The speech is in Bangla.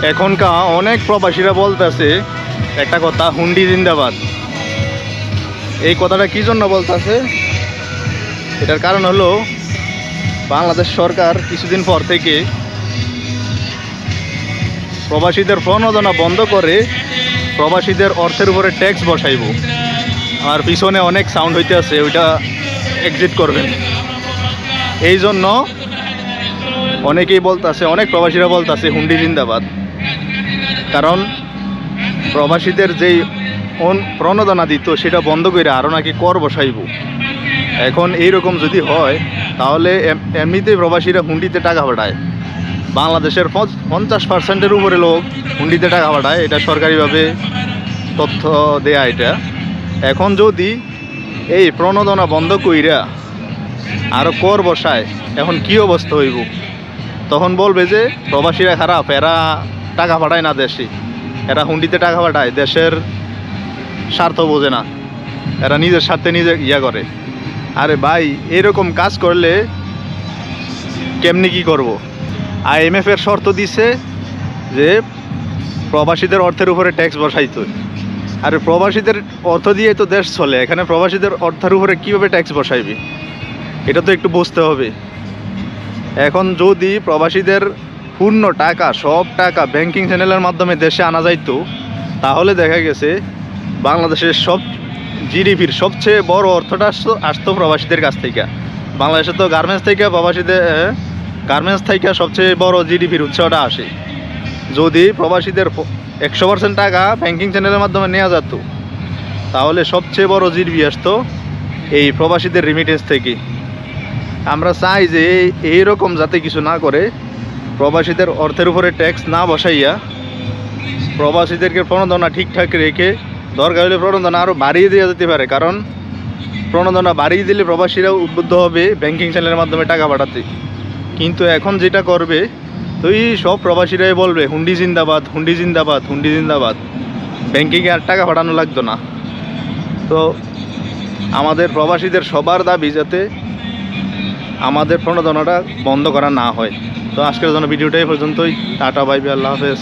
এখনকার অনেক প্রবাসীরা বলতেছে একটা কথা, হুন্ডি জিন্দাবাদ। এই কথাটা কি জন্য বলতেছে? এটার কারণ হলো বাংলাদেশ সরকার কিছুদিন পর থেকে প্রবাসীদের প্রণোদনা বন্ধ করে প্রবাসীদের অর্থের উপরে ট্যাক্স বসাইব। আর পিছনে অনেক সাউন্ড হইতে আছে, ওইটা এক্সিট করবেন। এই জন্য অনেকেই বলতেছে, অনেক প্রবাসীরা বলতেছে হুন্ডি জিন্দাবাদ। কারণ প্রবাসীদের যেই প্রণোদনা দিত সেটা বন্ধ করে আরও নাকি কর বসাইব। এখন এইরকম যদি হয় তাহলে এমনিতেই প্রবাসীরা হুন্ডিতে টাকা পাঠায়। বাংলাদেশের 50% উপরে লোক হুন্ডিতে টাকা পাঠায়, এটা সরকারিভাবে তথ্য দেয়া। এটা এখন যদি এই প্রণোদনা বন্ধ কইরা আরও কর বসায়, এখন কি অবস্থা হইব? তখন বলবে যে প্রবাসীরা খারাপ, এরা টাকা পাঠায় না দেশে, এরা হুন্ডিতে টাকা পাঠায়, দেশের স্বার্থ বোঝে না, এরা নিজের স্বার্থে নিজে ইয়া করে। আরে ভাই, এরকম কাজ করলে কেমনি কি করব? IMF এর শর্ত দিছে যে প্রবাসীদের অর্থের উপরে ট্যাক্স বসাইতো। আর প্রবাসীদের অর্থ দিয়ে তো দেশ চলে, এখানে প্রবাসীদের অর্থের উপরে কীভাবে ট্যাক্স বসাইবে? এটা তো একটু বুঝতে হবে। এখন যদি প্রবাসীদের পূর্ণ টাকা, সব টাকা ব্যাংকিং চ্যানেলের মাধ্যমে দেশে আনা যাইতো, তাহলে দেখা গেছে বাংলাদেশের জিডিপির সবচেয়ে বড় অর্থটা আসতো প্রবাসীদের কাছ থেকে। বাংলাদেশে তো গার্মেন্টস থেকে সবচেয়ে বড় জিডিপির উৎসটা আসে। যদি প্রবাসীদের 100% টাকা ব্যাংকিং চ্যানেলের মাধ্যমে নেওয়া যেত, তাহলে সবচেয়ে বড় জিডিপি আসতো এই প্রবাসীদের রিমিটেন্স থেকে। আমরা চাই যে এইরকম যাতে কিছু না করে, প্রবাসীদের অর্থের উপরে ট্যাক্স না বসাইয়া প্রবাসীদেরকে প্রণোদনা ঠিকঠাক রেখে, দরকার হলে প্রণোদনা আরও বাড়িয়ে দেওয়া যেতে পারে। কারণ প্রণোদনা বাড়িয়ে দিলে প্রবাসীরা উদ্বুদ্ধ হবে ব্যাংকিং চ্যানেলের মাধ্যমে টাকা পাঠাতে। কিন্তু এখন যেটা করবে, তো এই সব প্রবাসীরাই বলবে হুন্ডি জিন্দাবাদ, হুন্ডি জিন্দাবাদ, হুন্ডি জিন্দাবাদ, ব্যাংকিংয়ে আর টাকা পাঠানো লাগতো না। তো আমাদের প্রবাসীদের সবার দাবি যাতে আমাদের প্রণোদনাটা বন্ধ করা না হয়। তো আজকের জন্য ভিডিওটাই পর্যন্তই। টাটা, বাই বাই, আল্লাহ হাফেজ।